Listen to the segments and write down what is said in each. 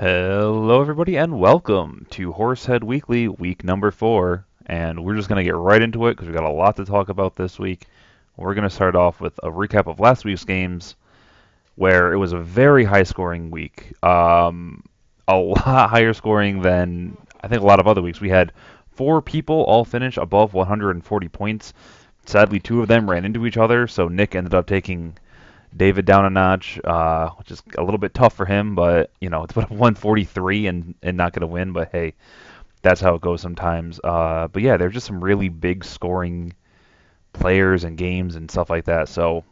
Hello, everybody, and welcome to Horsehead Weekly, week number 4. And we're just going to get right into it because we've got a lot to talk about this week. We're going to start off with a recap of last week's games, where it was a very high scoring week. A lot higher scoring than I think a lot of other weeks. We had 4 people all finish above 140 points. Sadly, 2 of them ran into each other, so Nick ended up taking David down a notch, which is a little bit tough for him, but it's put up 143 and not going to win. But hey, that's how it goes sometimes. But yeah, there's just some really big scoring players and games and stuff like that. So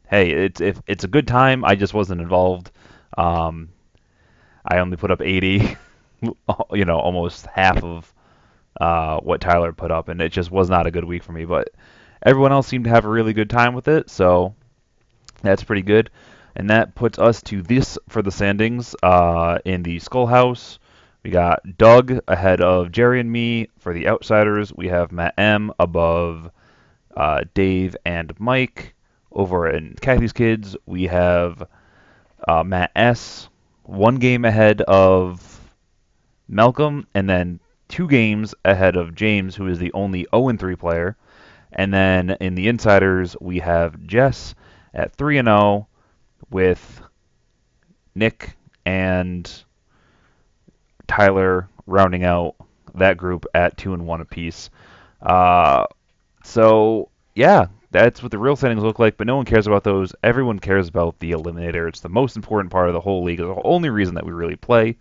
hey, it's a good time. I just wasn't involved. Um, I only put up 80, almost half of what Tyler put up, and it just was not a good week for me. But everyone else seemed to have a really good time with it, so that's pretty good. And that puts us to this for the standings in the Skull House. We got Doug ahead of Jerry and me. For the Outsiders, we have Matt M above Dave and Mike. Over in Kathy's Kids, we have Matt S. 1 game ahead of Malcolm, and then 2 games ahead of James, who is the only 0-3 player. And then in the Insiders, we have Jess at 3-0 with Nick and Tyler rounding out that group at 2-1 apiece. Uh, so yeah, that's what the real settings look like. But no one cares about those. Everyone cares about the eliminator. It's the most important part of the whole league. It's the only reason that we really play.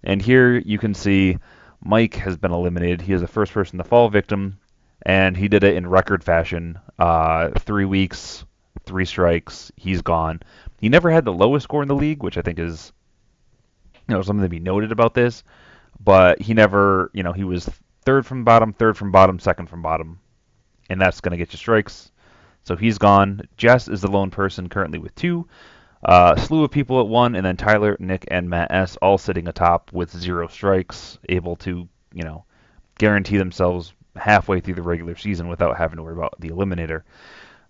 And here you can see Mike has been eliminated. He is the first person to fall victim, and he did it in record fashion. 3 weeks, 3 strikes, he's gone. He never had the lowest score in the league, which I think is something to be noted about this. But he never, he was third from bottom, second from bottom, and that's going to get you strikes. So he's gone. Jess is the lone person currently with 2. Slew of people at 1, and then Tyler, Nick, and Matt S. all sitting atop with 0 strikes, able to, guarantee themselves halfway through the regular season without having to worry about the eliminator.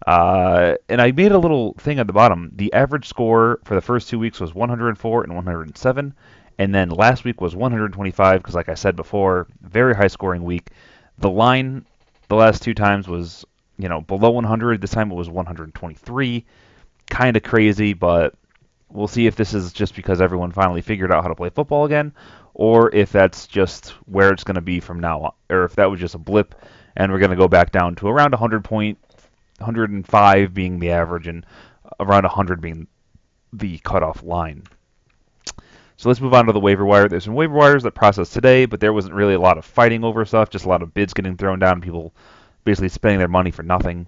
And I made a little thing at the bottom. The average score for the first 2 weeks was 104 and 107, and then last week was 125 because, like I said before, very high scoring week. The line the last 2 times was, below 100. This time it was 123. Kind of crazy, but we'll see if this is just because everyone finally figured out how to play football again, or if that's just where it's going to be from now on, or if that was just a blip and we're going to go back down to around 105 being the average and around 100 being the cutoff line. So let's move on to the waiver wire. There's some waiver wires that processed today, but there wasn't really a lot of fighting over stuff, just a lot of bids getting thrown down, people basically spending their money for nothing.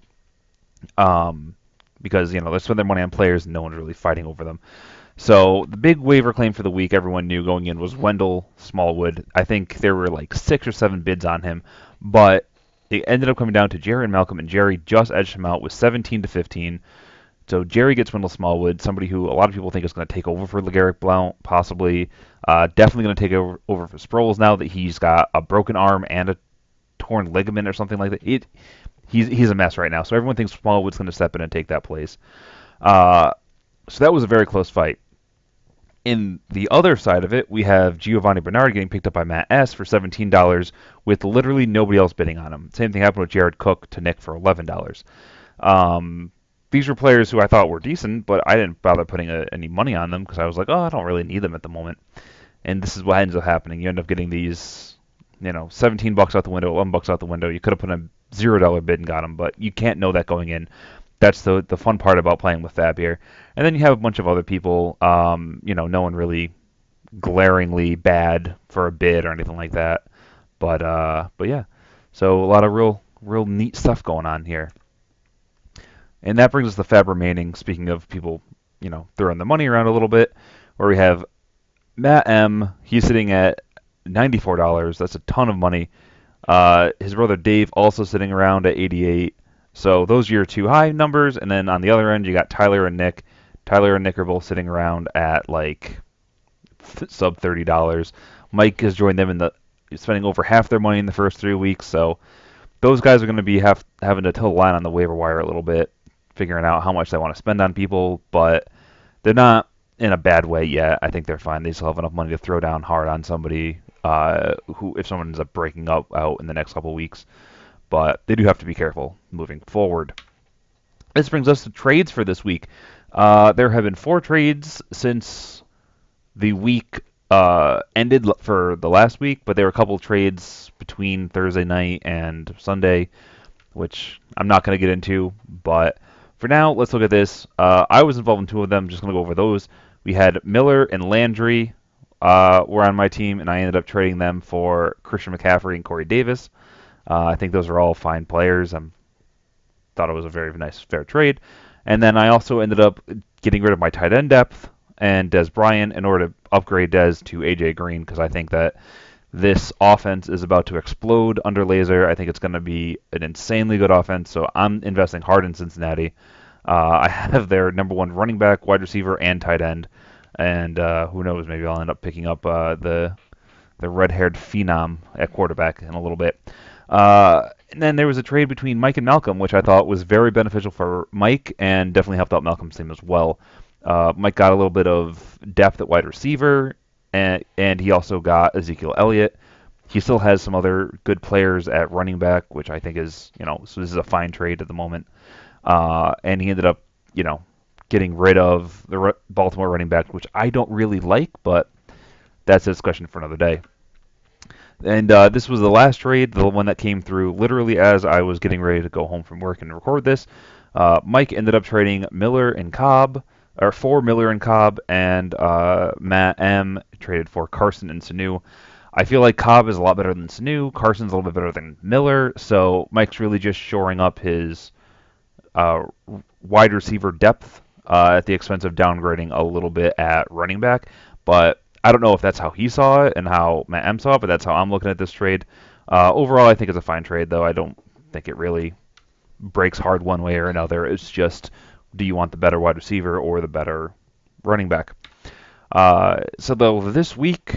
Because, they spend their money on players and no one's really fighting over them. So the big waiver claim for the week everyone knew going in was Wendell Smallwood. I think there were like 6 or 7 bids on him, but it ended up coming down to Jerry and Malcolm, and Jerry just edged him out with 17-15. So Jerry gets Wendell Smallwood, somebody who a lot of people think is going to take over for LeGarrette Blount, possibly. Definitely going to take over for Sproles now that he's got a broken arm and a torn ligament or something like that. He's a mess right now, so everyone thinks Smallwood's going to step in and take that place. So that was a very close fight. In the other side of it, we have Giovanni Bernard getting picked up by Matt S. for $17 with literally nobody else bidding on him. Same thing happened with Jared Cook to Nick for $11. These were players who I thought were decent, but I didn't bother putting any money on them because I was like, I don't really need them at the moment. And this is what ends up happening. You end up getting these, $17 out the window, $11 out the window. You could have put a $0 bid and got them, but you can't know that going in. That's the fun part about playing with Fab here. And then you have a bunch of other people, no one really glaringly bad for a bid or anything like that. But yeah, so a lot of real neat stuff going on here. And that brings us to Fab remaining. Speaking of people, throwing the money around a little bit, where we have Matt M. He's sitting at $94. That's a ton of money. His brother Dave also sitting around at 88. So those are your 2 high numbers, and then on the other end you got Tyler and Nick. Tyler and Nick are both sitting around at like sub $30. Mike has joined them in spending over half their money in the first 3 weeks. So those guys are going to be having to toe the line on the waiver wire a little bit, figuring out how much they want to spend on people, but they're not in a bad way yet. I think they're fine. They still have enough money to throw down hard on somebody who, if someone ends up breaking up out in the next couple of weeks. But they do have to be careful moving forward. This brings us to trades for this week. There have been 4 trades since the week ended for the last week, but there were a couple trades between Thursday night and Sunday, which I'm not going to get into. But for now, let's look at this. I was involved in 2 of them. Just going to go over those. We had Miller and Landry were on my team, and I ended up trading them for Christian McCaffrey and Corey Davis. I think those are all fine players. I thought it was a very nice, fair trade. And then I also ended up getting rid of my tight end depth and Dez Bryant in order to upgrade Dez to AJ Green because I think that this offense is about to explode under Laser. I think it's going to be an insanely good offense, so I'm investing hard in Cincinnati. I have their number 1 running back, wide receiver, and tight end. And who knows, maybe I'll end up picking up the red-haired phenom at quarterback in a little bit. And then there was a trade between Mike and Malcolm, which I thought was very beneficial for Mike and definitely helped out Malcolm's team as well. Mike got a little bit of depth at wide receiver, and he also got Ezekiel Elliott. He still has some other good players at running back, which I think is, so this is a fine trade at the moment. And he ended up, getting rid of the Baltimore running back, which I don't really like, but that's a discussion for another day. And this was the last trade, the one that came through literally as I was getting ready to go home from work and record this. Mike ended up trading Miller and Cobb, or for Miller and Cobb, and Matt M traded for Carson and Sanu. I feel like Cobb is a lot better than Sanu. Carson's a little bit better than Miller, so Mike's really just shoring up his wide receiver depth at the expense of downgrading a little bit at running back. But I don't know if that's how he saw it and how Matt M saw it, but that's how I'm looking at this trade. Overall, I think it's a fine trade, though. I don't think it really breaks hard one way or another. It's just, do you want the better wide receiver or the better running back? So though this week,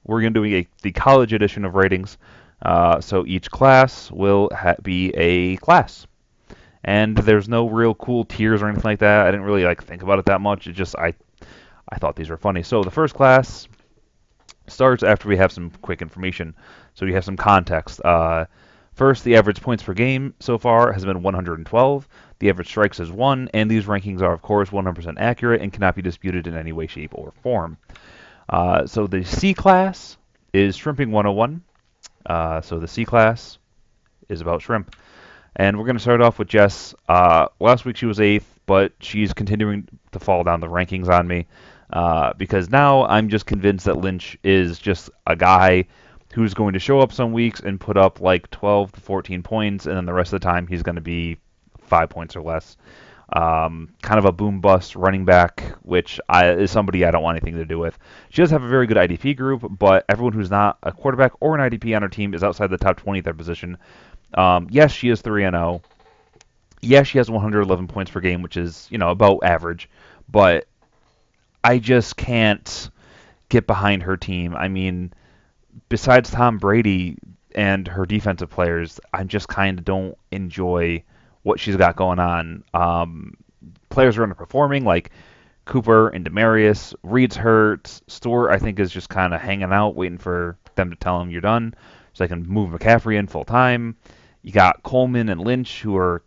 we're going to do the college edition of ratings. So each class will be a class. And there's no real cool tiers or anything like that. I didn't really think about it that much. It just I thought these were funny. So the first class starts after we have some quick information. So you have some context. First, the average points per game so far has been 112. The average strikes is 1, and these rankings are, of course, 100% accurate and cannot be disputed in any way, shape, or form. So the C class is Shrimping 101. So the C class is about shrimp. And we're going to start off with Jess. Last week she was 8th, but she's continuing to fall down the rankings on me because now I'm just convinced that Lynch is just a guy who's going to show up some weeks and put up 12 to 14 points, and then the rest of the time he's going to be 5 points or less. Kind of a boom-bust running back, which is somebody I don't want anything to do with. She does have a very good IDP group, but everyone who's not a quarterback or an IDP on her team is outside the top 20 at their position. Yes, she is 3-0. Yes, she has 111 points per game, which is, about average. But I just can't get behind her team. I mean, besides Tom Brady and her defensive players, I just kind of don't enjoy what she's got going on. Players are underperforming, like Cooper and Demarius. Reed's hurt. Stewart, I think, is just kind of hanging out, waiting for them to tell him you're done, so they can move McCaffrey in full time. You got Coleman and Lynch, who are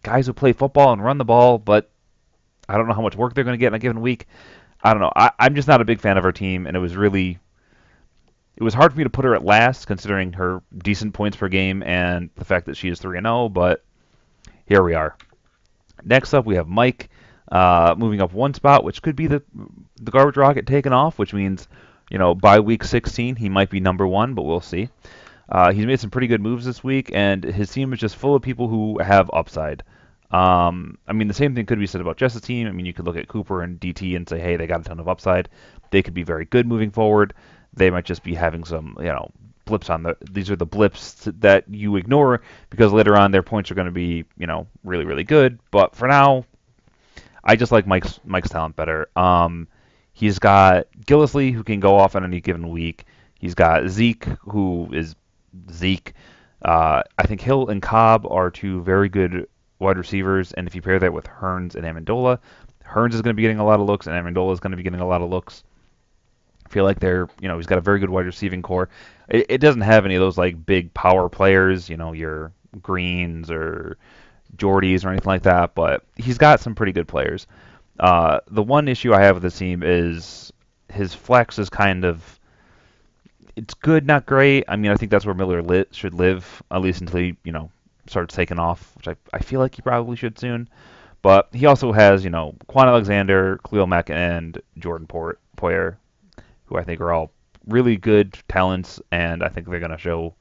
guys who play football and run the ball, but I don't know how much work they're going to get in a given week. I don't know. I'm just not a big fan of her team, and it was hard for me to put her at last, considering her decent points per game and the fact that she is 3-0, but here we are. Next up, we have Mike moving up one spot, which could be the garbage rocket taken off, which means, by week 16, he might be number 1, but we'll see. He's made some pretty good moves this week, and his team is just full of people who have upside. The same thing could be said about Jess's team. You could look at Cooper and DT and say, hey, they got a ton of upside. They could be very good moving forward. They might just be having some, blips on these are the blips that you ignore because later on their points are going to be, really, really good. But for now, I just like Mike's talent better. He's got Gillislee, who can go off on any given week. He's got Zeke, who is Zeke. I think Hill and Cobb are 2 very good wide receivers, and if you pair that with Hearns and Amendola, Hearns is going to be getting a lot of looks, and Amendola is going to be getting a lot of looks. I feel like he's got a very good wide receiving core. It doesn't have any of those like big power players, your Greens or Jordies or anything like that, but he's got some pretty good players. The one issue I have with this team is his flex is kind of it's good, not great. I mean, I think that's where Miller should live, at least until he, starts taking off, which I feel like he probably should soon. But he also has, Quan Alexander, Khalil Mack, and Jordan Poyer, who I think are all really good talents, and I think they're going to show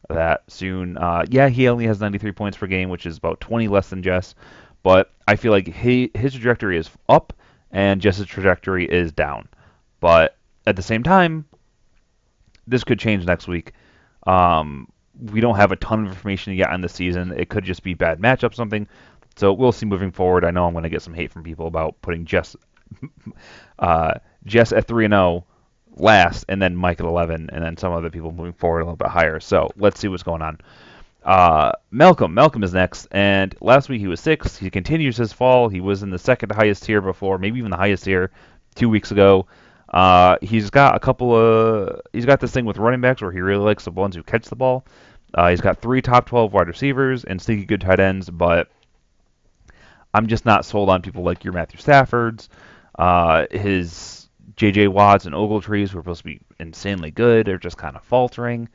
that soon. Yeah, he only has 93 points per game, which is about 20 less than Jess, but I feel like his trajectory is up, and Jess's trajectory is down. But at the same time, this could change next week. We don't have a ton of information yet on the season. It could just be bad matchup, something. So we'll see moving forward. I know I'm going to get some hate from people about putting Jess at 3-0 last, and then Mike at 11, and then some other people moving forward a little bit higher. So let's see what's going on. Malcolm is next, and last week he was 6th. He continues his fall. He was in the second highest tier before, maybe even the highest tier 2 weeks ago. He's got he's got this thing with running backs where he really likes the ones who catch the ball. He's got 3 top 12 wide receivers and sneaky good tight ends, but I'm just not sold on people like your Matthew Staffords, his J.J. Watts and Ogletrees, who are supposed to be insanely good. They're just kind of faltering.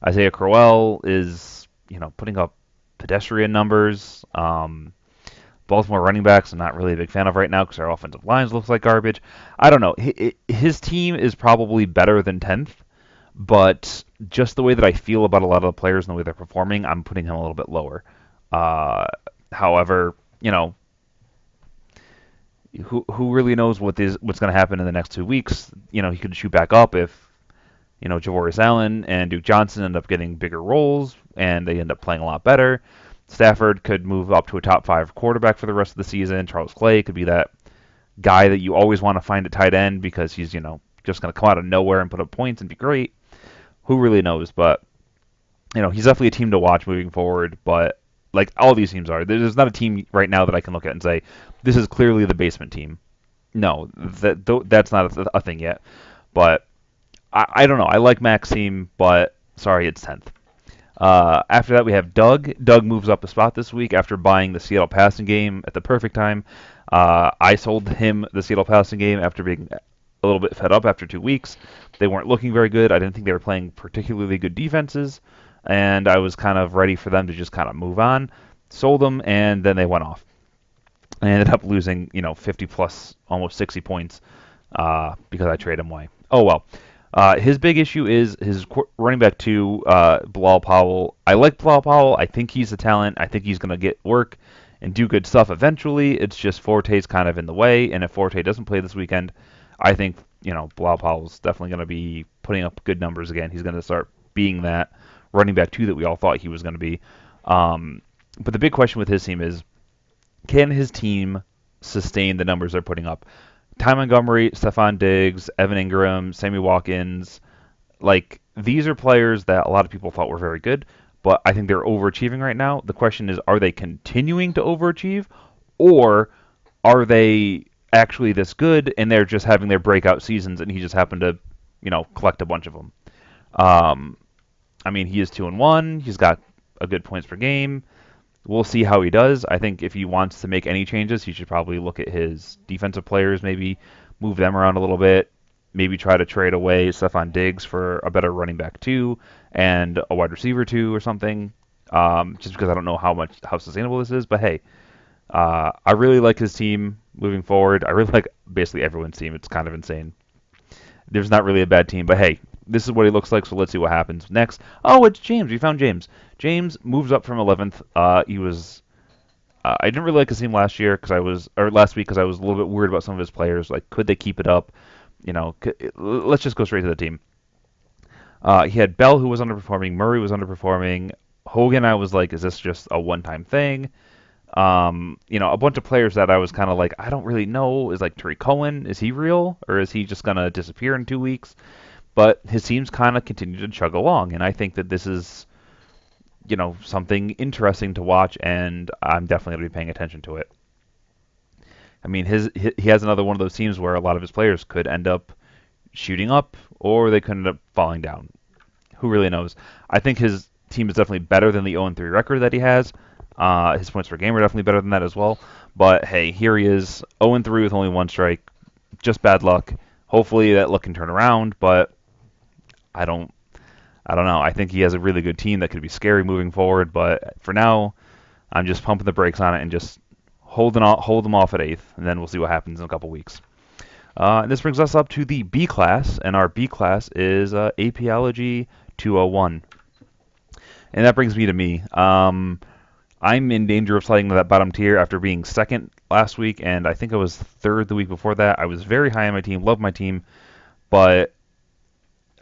Isaiah Crowell is, putting up pedestrian numbers. Baltimore running backs I'm not really a big fan of right now because our offensive lines looks like garbage. I don't know. His team is probably better than 10th, but just the way that I feel about a lot of the players and the way they're performing, I'm putting him a little bit lower. However, who really knows what's going to happen in the next 2 weeks? He could shoot back up if Javorius Allen and Duke Johnson end up getting bigger roles and they end up playing a lot better. Stafford could move up to a top 5 quarterback for the rest of the season. Charles Clay could be that guy that you always want to find at tight end because he's just going to come out of nowhere and put up points and be great. Who really knows? But he's definitely a team to watch moving forward. But like all these teams are, there's not a team right now that I can look at and say this is clearly the basement team. No, that's not a thing yet. But I don't know. I like Mac's team, but sorry, it's 10th. After that, we have Doug. Doug moves up a spot this week after buying the Seattle passing game at the perfect time. I sold him the Seattle passing game after being a little bit fed up after 2 weeks. They weren't looking very good. I didn't think they were playing particularly good defenses, and I was kind of ready for them to just kind of move on. Sold them, and then they went off. I ended up losing, 50 plus, almost 60 points because I traded him away. Oh, well. His big issue is his running back 2, Bilal Powell. I like Bilal Powell. I think he's a talent. I think he's going to get work and do good stuff eventually. It's just Forte's kind of in the way, and if Forte doesn't play this weekend, I think, Bilal Powell's definitely going to be putting up good numbers again. He's going to start being that running back 2 that we all thought he was going to be. But the big question with his team is, can his team sustain the numbers they're putting up? Ty Montgomery, Stephon Diggs, Evan Ingram, Sammy Watkins, these are players that a lot of people thought were very good, but I think they're overachieving right now. The question is, are they continuing to overachieve, or are they actually this good and they're just having their breakout seasons and he just happened to, collect a bunch of them? I mean, he is 2-1. He's got a good points per game. We'll see how he does. I think if he wants to make any changes, he should probably look at his defensive players, maybe move them around a little bit, maybe try to trade away Stephon Diggs for a better running back 2 and a wide receiver 2 or something, just because I don't know how sustainable this is. But hey, I really like his team moving forward. I really like basically everyone's team. It's kind of insane. There's not really a bad team, but hey, this is what he looks like, so let's see what happens next. Oh, it's James. We found James. James moves up from 11th. He was. I didn't really like his team last week because I was a little bit worried about some of his players. Like, could they keep it up? Let's just go straight to the team. He had Bell, who was underperforming. Murray was underperforming. Hogan, I was like, is this just a one-time thing? A bunch of players that I was kind of like, I don't really know. Is like Tariq Cohen, is he real? Or is he just going to disappear in 2 weeks? But his teams kind of continue to chug along, and I think that this is, something interesting to watch, and I'm definitely going to be paying attention to it. I mean, he has another one of those teams where a lot of his players could end up shooting up, or they could end up falling down. Who really knows? I think his team is definitely better than the 0-3 record that he has. His points per game are definitely better than that as well. But hey, here he is, 0-3 with only one strike. Just bad luck. Hopefully that luck can turn around, but I don't I don't know. I think he has a really good team that could be scary moving forward, but for now, I'm just pumping the brakes on it and just hold them off at eighth, and then we'll see what happens in a couple weeks. And this brings us up to the B class, and our B class is Apiology 201. And that brings me to me. I'm in danger of sliding to that bottom tier after being second last week, and I think I was third the week before that. I was very high on my team, love my team, but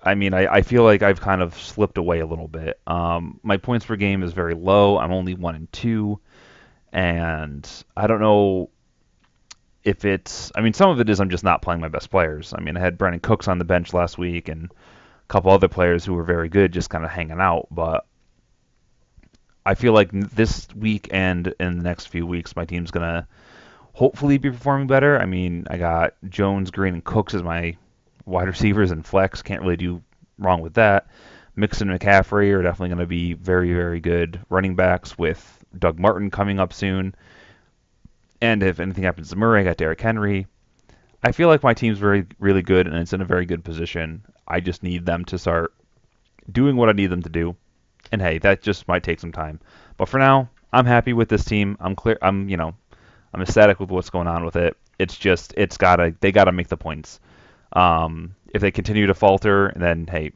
I mean, I feel like I've kind of slipped away a little bit. My points per game is very low. I'm only 1-2, and I don't know if it's. I mean, some of it is I'm just not playing my best players. I mean, I had Brandon Cooks on the bench last week, and a couple other players who were very good, just kind of hanging out. But I feel like this week and in the next few weeks, my team's gonna hopefully be performing better. I mean, I got Jones, Green, and Cooks as my wide receivers and flex. Can't really do wrong with that. Mixon and McCaffrey are definitely going to be very, very good running backs with Doug Martin coming up soon. And if anything happens to Murray, I got Derrick Henry. I feel like my team's very, really good, and it's in a very good position. I just need them to start doing what I need them to do. And hey, that just might take some time. But for now, I'm happy with this team. I'm clear. I'm ecstatic with what's going on with it. It's just, they gotta make the points. If they continue to falter, then hey,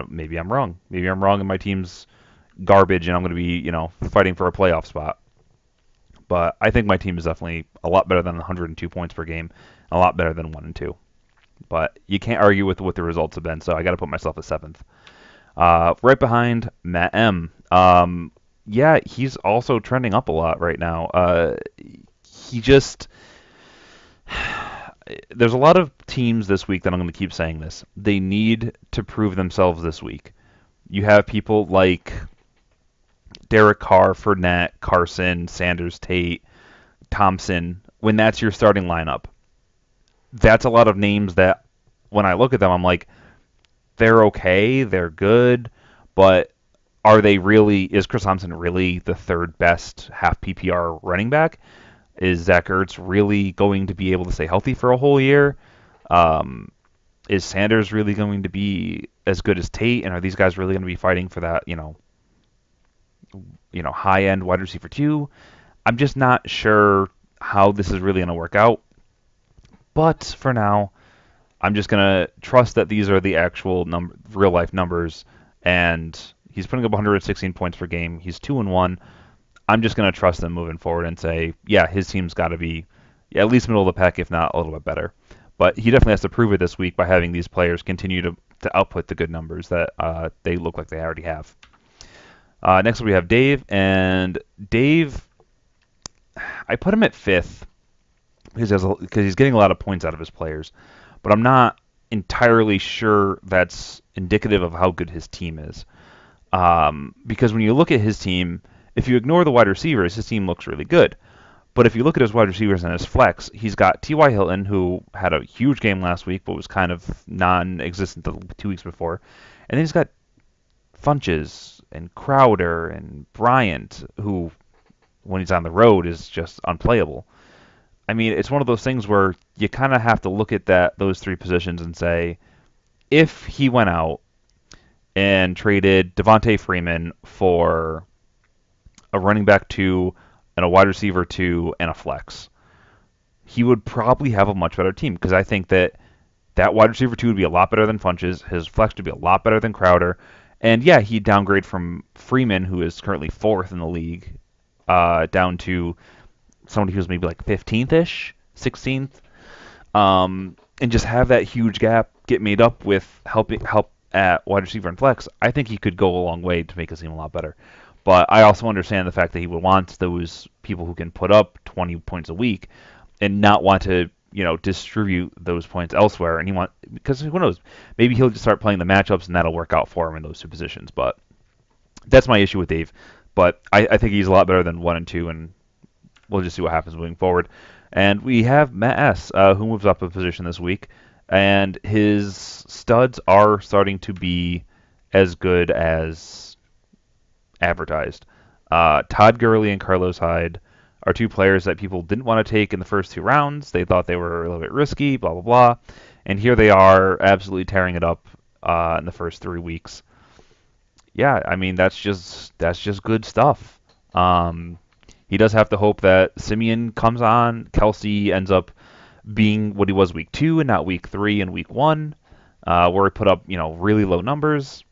maybe I'm wrong. Maybe I'm wrong and my team's garbage and I'm going to be, fighting for a playoff spot. But I think my team is definitely a lot better than 102 points per game, a lot better than 1-2. But you can't argue with what the results have been, so I got to put myself at seventh. Right behind Matt M. Yeah, he's also trending up a lot right now. He just there's a lot of teams this week that I'm going to keep saying this. They need to prove themselves this week. You have people like Derek Carr, Fournette, Carson, Sanders, Tate, Thompson. When that's your starting lineup, that's a lot of names that when I look at them, I'm like, they're okay, they're good, but is Chris Thompson really the third best half PPR running back? Is Zach Ertz really going to be able to stay healthy for a whole year? Is Sanders really going to be as good as Tate? And are these guys really going to be fighting for that, high-end wide receiver 2? I'm just not sure how this is really going to work out. But for now, I'm just going to trust that these are the actual real-life numbers. And he's putting up 116 points per game. He's 2-1. I'm just going to trust him moving forward and say, yeah, his team's got to be at least middle of the pack, if not a little bit better. But he definitely has to prove it this week by having these players continue to output the good numbers that they look like they already have. Next we have Dave, and Dave, I put him at fifth because he's getting a lot of points out of his players, but I'm not entirely sure that's indicative of how good his team is. Because when you look at his team, if you ignore the wide receivers, his team looks really good. But if you look at his wide receivers and his flex, he's got T.Y. Hilton, who had a huge game last week, but was kind of non-existent the 2 weeks before. And then he's got Funches and Crowder and Bryant, who, when he's on the road, is just unplayable. I mean, it's one of those things where you kind of have to look at those three positions and say, if he went out and traded Devontae Freeman for a running back 2 and a wide receiver 2 and a flex, he would probably have a much better team because I think that wide receiver 2 would be a lot better than Funches. His flex would be a lot better than Crowder. And yeah, he'd downgrade from Freeman, who is currently 4th in the league, down to somebody who's maybe like 15th-ish, 16th, and just have that huge gap get made up with help at wide receiver and flex. I think he could go a long way to make his team a lot better. But I also understand the fact that he would want those people who can put up 20 points a week and not want to, distribute those points elsewhere. And because who knows, maybe he'll just start playing the matchups and that'll work out for him in those two positions. But that's my issue with Dave. But I think he's a lot better than 1-2, and we'll just see what happens moving forward. And we have Matt S., who moves up a position this week, and his studs are starting to be as good as advertised. Todd Gurley and Carlos Hyde are two players that people didn't want to take in the first two rounds. They thought they were a little bit risky, blah, blah, blah. And here they are absolutely tearing it up in the first 3 weeks. Yeah, I mean, that's just good stuff. He does have to hope that Simeon comes on, Kelsey ends up being what he was week 2 and not week 3 and week 1, where he put up really low numbers.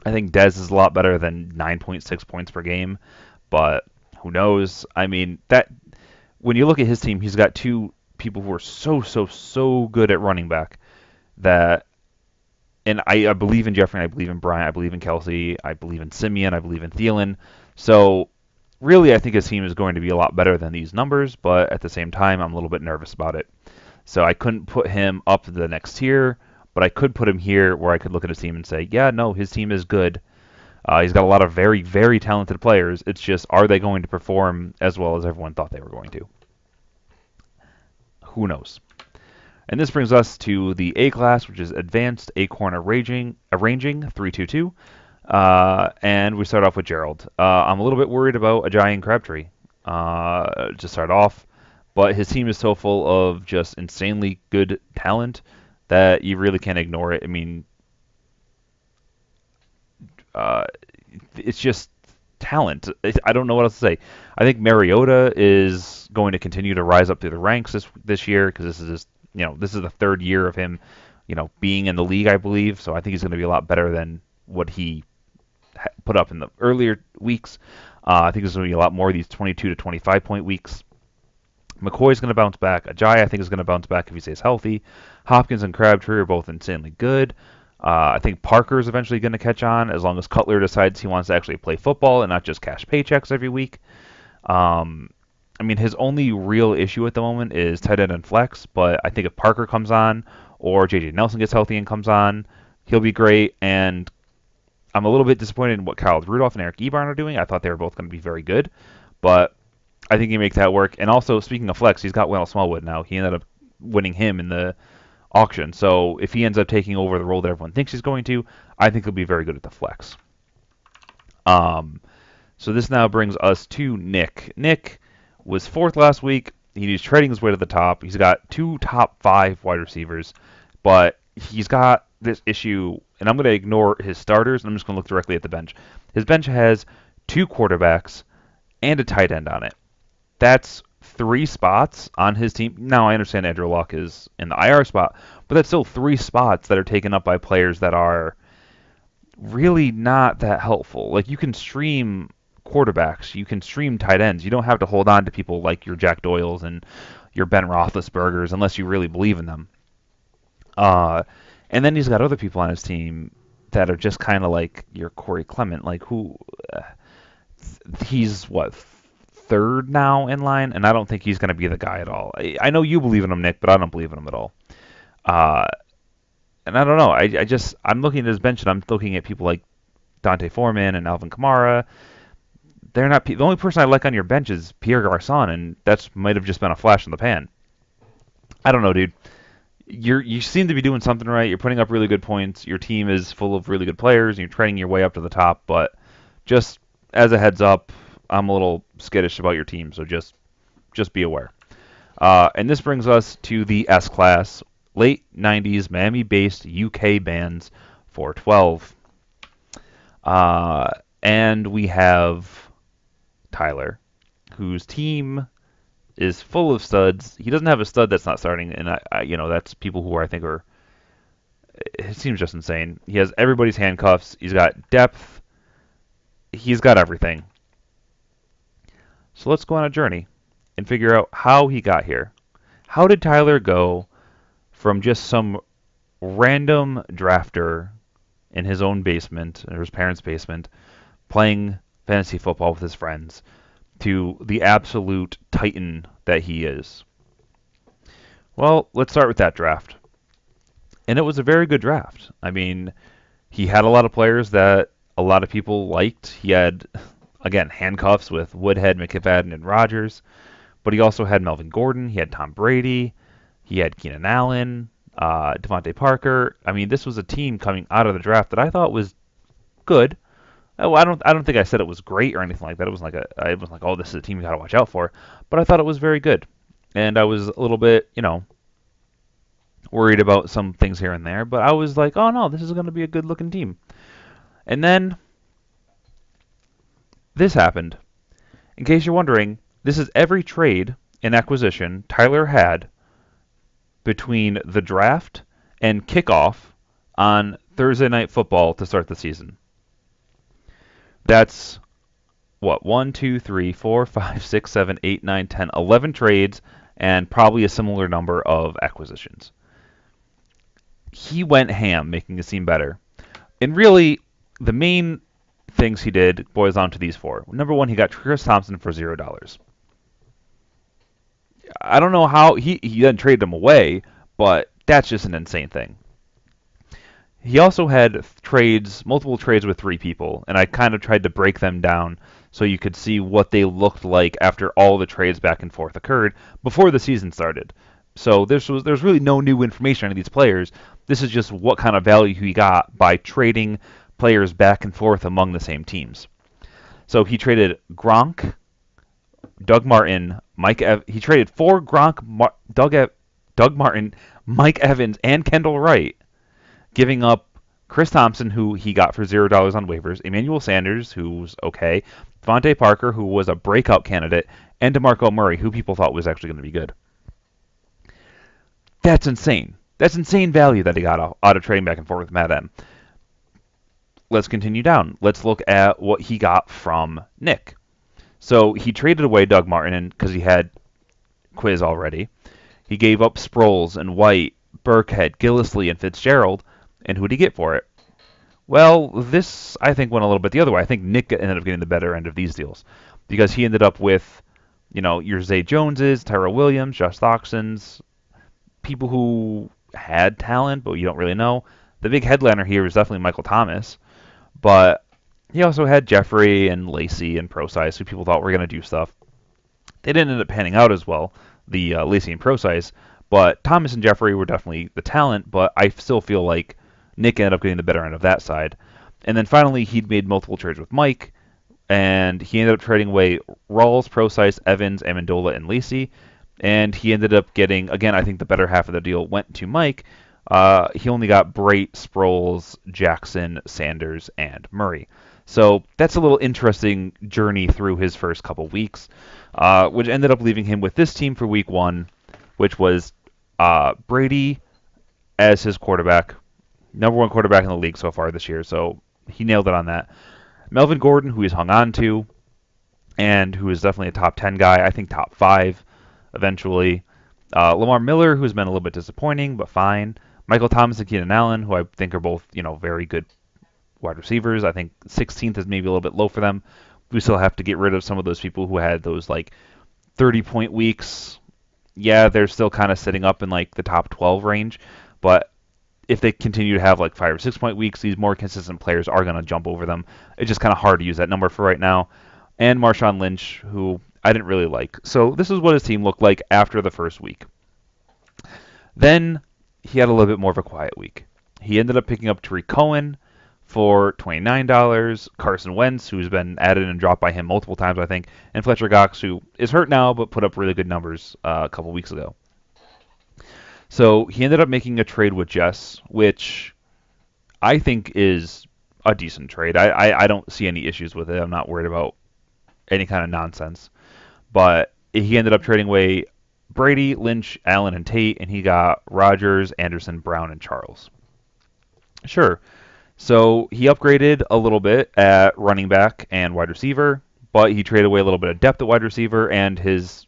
I think Dez is a lot better than 9.6 points per game, but who knows? I mean, that when you look at his team, he's got two people who are so good at running back that, and I believe in Jeffrey, I believe in Bryant, I believe in Kelsey, I believe in Simeon, I believe in Thielen. So really, I think his team is going to be a lot better than these numbers, but at the same time, I'm a little bit nervous about it. So I couldn't put him up to the next tier, but I could put him here where I could look at his team and say, yeah, no, his team is good. He's got a lot of very, very talented players. It's just, are they going to perform as well as everyone thought they were going to? Who knows? And this brings us to the A class, which is Advanced Acorn Arranging 322. And we start off with Gerald. I'm a little bit worried about Ajayi and Crabtree to start off, but his team is so full of just insanely good talent that you really can't ignore it. I mean, uh, it's just talent. I don't know what else to say. I think Mariota is going to continue to rise up through the ranks this year because this is the third year of him, being in the league, I believe. So I think he's going to be a lot better than what he put up in the earlier weeks. I think there's going to be a lot more of these 22 to 25 point weeks. McCoy's going to bounce back. Ajayi, I think, is going to bounce back if he stays healthy. Hopkins and Crabtree are both insanely good. I think Parker is eventually going to catch on as long as Cutler decides he wants to actually play football and not just cash paychecks every week. I mean, his only real issue at the moment is tight end and flex, but I think if Parker comes on or J.J. Nelson gets healthy and comes on, he'll be great. And I'm a little bit disappointed in what Kyle Rudolph and Eric Ebron are doing. I thought they were both going to be very good, but I think he makes that work. And also, speaking of flex, he's got Wendell Smallwood now. He ended up winning him in the auction. So if he ends up taking over the role that everyone thinks he's going to, I think he'll be very good at the flex. So this now brings us to Nick. Nick was fourth last week. He's trading his way to the top. He's got 2 top 5 wide receivers, but he's got this issue, and I'm going to ignore his starters, and I'm just going to look directly at the bench. His bench has 2 quarterbacks and a tight end on it. That's 3 spots on his team. Now, I understand Andrew Luck is in the IR spot, but that's still 3 spots that are taken up by players that are really not that helpful. Like, you can stream quarterbacks, you can stream tight ends. You don't have to hold on to people like your Jack Doyles and your Ben Roethlisbergers unless you really believe in them. And then he's got other people on his team that are just kind of like your Corey Clement, like who he's what, third now in line, and I don't think he's going to be the guy at all. I know you believe in him, Nick, but I don't believe in him at all. And I don't know. I'm looking at his bench and I'm looking at people like Dante Foreman and Alvin Kamara. They're not the only person I like on your bench is Pierre Garçon, and that might have just been a flash in the pan. I don't know, dude. You seem to be doing something right. You're putting up really good points. Your team is full of really good players, and you're trading your way up to the top. But just as a heads up, I'm a little skittish about your team, so just be aware. And this brings us to the S class, late 90s Miami-based UK bands 412. And we have Tyler, whose team is full of studs. He doesn't have a stud that's not starting, and that's people who I think are. It seems just insane. He has everybody's handcuffs. He's got depth. He's got everything. So let's go on a journey and figure out how he got here. How did Tyler go from just some random drafter in his own basement, or his parents' basement, playing fantasy football with his friends, to the absolute titan that he is? Well, let's start with that draft. And it was a very good draft. I mean, he had a lot of players that a lot of people liked. He had, again, handcuffs with Woodhead, McFadden, and Rodgers. but he also had Melvin Gordon, he had Tom Brady, he had Keenan Allen, Devontae Parker. I mean, this was a team coming out of the draft that I thought was good. Oh, I don't think I said it was great or anything like that. I was like, oh, this is a team you got to watch out for. But I thought it was very good, and I was a little bit, worried about some things here and there. But I was like, oh no, this is going to be a good looking team. And then this happened. In case you're wondering, this is every trade and acquisition Tyler had between the draft and kickoff on Thursday Night Football to start the season. That's what, 1, 2, 3, 4, 5, 6, 7, 8, 9, 10, 11 trades and probably a similar number of acquisitions. He went ham, making the team better. And really, the main things he did boils down to these four. Number one, he got Chris Thompson for $0. I don't know how he then traded him away, but that's just an insane thing. He also had multiple trades with three people, and I kind of tried to break them down so you could see what they looked like after all the trades back and forth occurred before the season started. So there's really no new information on these players. This is just what kind of value he got by trading players back and forth among the same teams. So he traded Gronk, Doug Martin, he traded for Gronk, Doug Martin, Mike Evans, and Kendall Wright, giving up Chris Thompson, who he got for $0 on waivers, Emmanuel Sanders, who was okay, Devontae Parker, who was a breakout candidate, and DeMarco Murray, who people thought was actually going to be good. That's insane. That's insane value that he got out of trading back and forth with Matt M. Let's continue down. Let's look at what he got from Nick. So he traded away Doug Martin because he had Quiz already. He gave up Sproles and White, Burkhead, Gillislee, and Fitzgerald. And who did he get for it? Well, this, I think, went a little bit the other way. I think Nick ended up getting the better end of these deals because he ended up with, your Zay Joneses, Tyrell Williams, Josh Doxsons, people who had talent, but you don't really know. The big headliner here is definitely Michael Thomas, but he also had Jeffrey and Lacey and Procise, who people thought were going to do stuff. They didn't end up panning out as well, the Lacey and Procise, but Thomas and Jeffrey were definitely the talent, but I still feel like Nick ended up getting the better end of that side. And then finally, he'd made multiple trades with Mike, and he ended up trading away Rawls, Procise, Evans, Amendola, and Lacey. And he ended up getting, again, I think the better half of the deal went to Mike. He only got Brait, Sproles, Jackson, Sanders, and Murray. So that's a little interesting journey through his first couple weeks, which ended up leaving him with this team for week one, which was Brady as his quarterback, number one quarterback in the league so far this year. So he nailed it on that. Melvin Gordon, who he's hung on to, and who is definitely a top 10 guy, I think top 5 eventually. Lamar Miller, who's been a little bit disappointing, but fine. Michael Thomas and Keenan Allen, who I think are both, very good wide receivers. I think 16th is maybe a little bit low for them. We still have to get rid of some of those people who had those 30-point weeks. Yeah, they're still kind of sitting up in the top 12 range, but if they continue to have 5 or 6 point weeks, these more consistent players are going to jump over them. It's just kind of hard to use that number for right now. And Marshawn Lynch, who I didn't really like. So this is what his team looked like after the first week. Then he had a little bit more of a quiet week. He ended up picking up Tariq Cohen for $29, Carson Wentz, who's been added and dropped by him multiple times, I think, and Fletcher Cox, who is hurt now but put up really good numbers a couple weeks ago. So he ended up making a trade with Jess, which I think is a decent trade. I don't see any issues with it. I'm not worried about any kind of nonsense. But he ended up trading away Brady, Lynch, Allen, and Tate, and he got Rodgers, Anderson, Brown, and Charles. Sure. So he upgraded a little bit at running back and wide receiver, but he traded away a little bit of depth at wide receiver and his,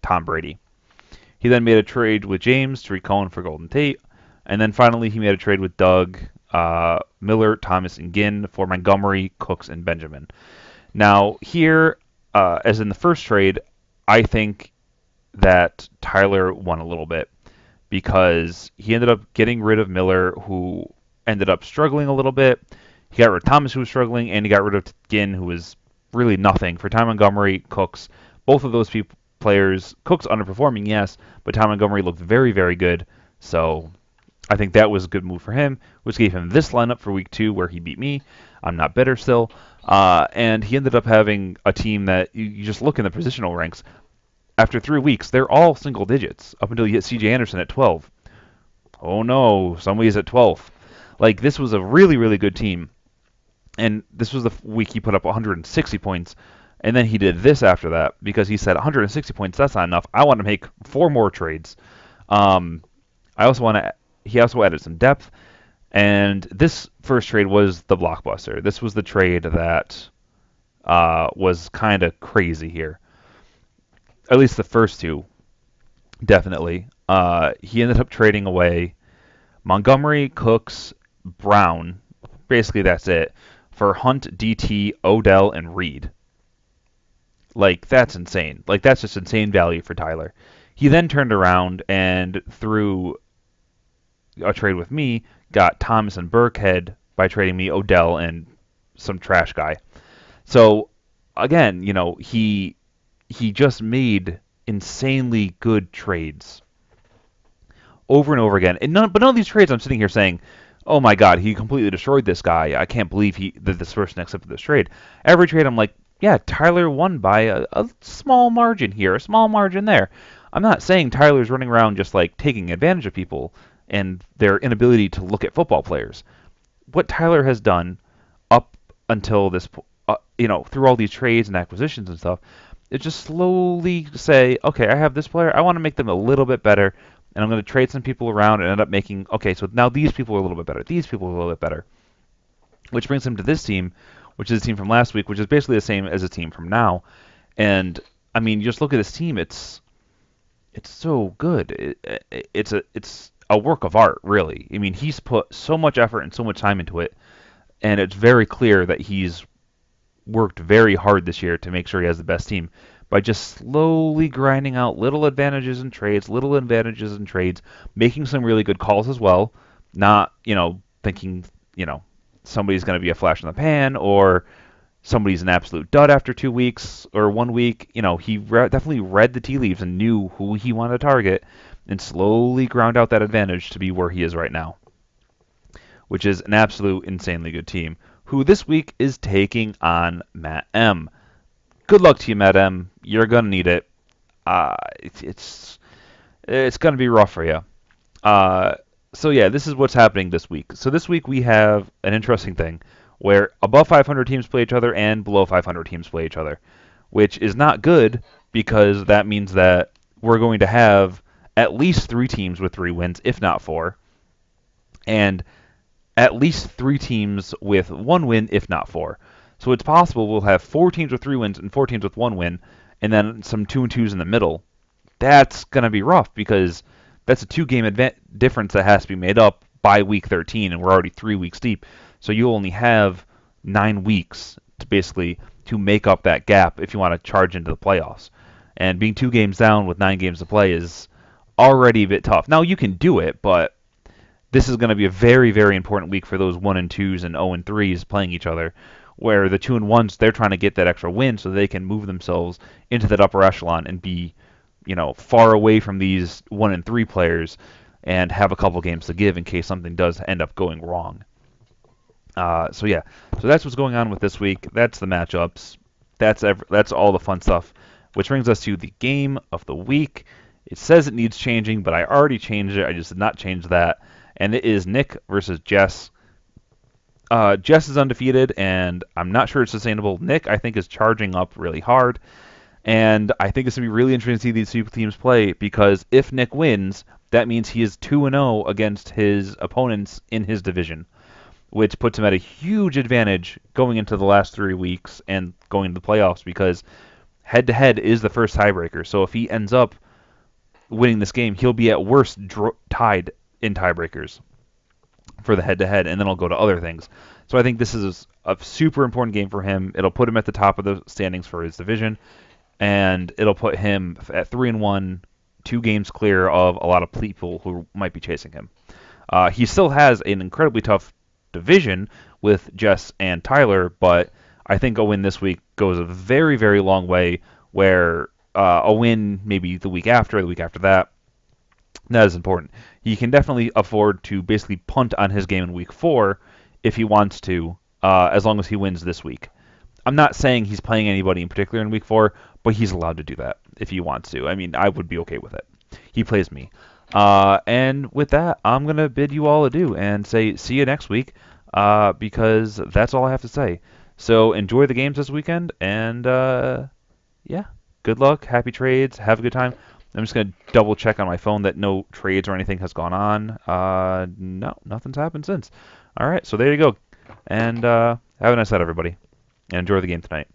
Tom Brady. He then made a trade with James, Tariq Cohen for Golden Tate, and then finally he made a trade with Doug, Miller, Thomas, and Ginn for Montgomery, Cooks, and Benjamin. Now here, as in the first trade, I think that Tyler won a little bit because he ended up getting rid of Miller, who ended up struggling a little bit. He got rid of Thomas, who was struggling, and he got rid of Ginn, who was really nothing. For Ty Montgomery, Cooks, both of those people, players. Cook's underperforming, yes, but Ty Montgomery looked very, very good. So I think that was a good move for him, which gave him this lineup for week 2 where he beat me. I'm not bitter still. And he ended up having a team that you just look in the positional ranks. After 3 weeks, they're all single digits up until you hit C.J. Anderson at 12. Oh no, somebody's at 12th. Like, this was a really, really good team. And this was the week he put up 160 points. And then he did this after that because he said 160 points, that's not enough. I want to make 4 more trades. He also added some depth. And this first trade was the blockbuster. This was the trade that was kind of crazy here. At least the first two, definitely. He ended up trading away Montgomery, Cooks, Brown. Basically, that's it. For Hunt, DT, Odell, and Reed. Like, that's insane. Like, that's just insane value for Tyler. He then turned around and, through a trade with me, got Thomas and Burkhead by trading me Odell and some trash guy. So, again, he just made insanely good trades over and over again. But none of these trades I'm sitting here saying, oh my God, he completely destroyed this guy. I can't believe that this person accepted this trade. Every trade I'm like, yeah, Tyler won by a small margin here, a small margin there. I'm not saying Tyler's running around just like taking advantage of people and their inability to look at football players. What Tyler has done up until this, through all these trades and acquisitions and stuff, is just slowly say, okay, I have this player, I want to make them a little bit better, and I'm going to trade some people around and end up making, okay, so now these people are a little bit better, these people are a little bit better. Which brings him to this team, which is a team from last week, which is basically the same as a team from now. And, I mean, you just look at this team, it's so good. It's a work of art, really. I mean, he's put so much effort and so much time into it, and it's very clear that he's worked very hard this year to make sure he has the best team by just slowly grinding out little advantages in trades, making some really good calls as well, not, thinking, somebody's going to be a flash in the pan or somebody's an absolute dud after 2 weeks or 1 week. He definitely read the tea leaves and knew who he wanted to target and slowly ground out that advantage to be where he is right now, which is an absolute insanely good team, who this week is taking on Matt M. Good luck to you, Matt M. You're going to need it. It's going to be rough for you. So yeah, this is what's happening this week. So this week we have an interesting thing where above 500 teams play each other and below 500 teams play each other, which is not good because that means that we're going to have at least 3 teams with 3 wins, if not 4, and at least 3 teams with 1 win, if not 4. So it's possible we'll have 4 teams with 3 wins and 4 teams with 1 win, and then some 2 and 2s in the middle. That's going to be rough because that's a 2-game difference that has to be made up by week 13, and we're already 3 weeks deep. So you only have 9 weeks to make up that gap if you want to charge into the playoffs. And being 2 games down with 9 games to play is already a bit tough. Now you can do it, but this is going to be a very, very important week for those 1 and 2s and 0 and 3s playing each other, where the 2 and 1s, they're trying to get that extra win so they can move themselves into that upper echelon and be, far away from these 1 and 3 players and have a couple games to give in case something does end up going wrong. So that's what's going on with this week. That's the matchups. That's all the fun stuff, which brings us to the game of the week. It says it needs changing, but I already changed it. I just did not change that. And it is Nick versus Jess. Jess is undefeated, and I'm not sure it's sustainable. Nick, I think, is charging up really hard. And I think it's going to be really interesting to see these two teams play because if Nick wins, that means he is 2-0 against his opponents in his division, which puts him at a huge advantage going into the last 3 weeks and going into the playoffs because head-to-head is the first tiebreaker. So if he ends up winning this game, he'll be at worst tied in tiebreakers for the head-to-head, and then I'll go to other things. So I think this is a super important game for him. It'll put him at the top of the standings for his division, and it'll put him at 3-1, 2 games clear of a lot of people who might be chasing him. He still has an incredibly tough division with Jess and Tyler, but I think a win this week goes a very, very long way where a win maybe the week after, or the week after that. That is important. He can definitely afford to basically punt on his game in week 4 if he wants to, as long as he wins this week. I'm not saying he's playing anybody in particular in week 4, but he's allowed to do that if he wants to. I mean, I would be okay with it. He plays me. And with that, I'm going to bid you all adieu and say see you next week, because that's all I have to say. So enjoy the games this weekend, and yeah, good luck, happy trades, have a good time. I'm just going to double check on my phone that no trades or anything has gone on. No, nothing's happened since. All right, so there you go. And have a nice night, everybody, and enjoy the game tonight.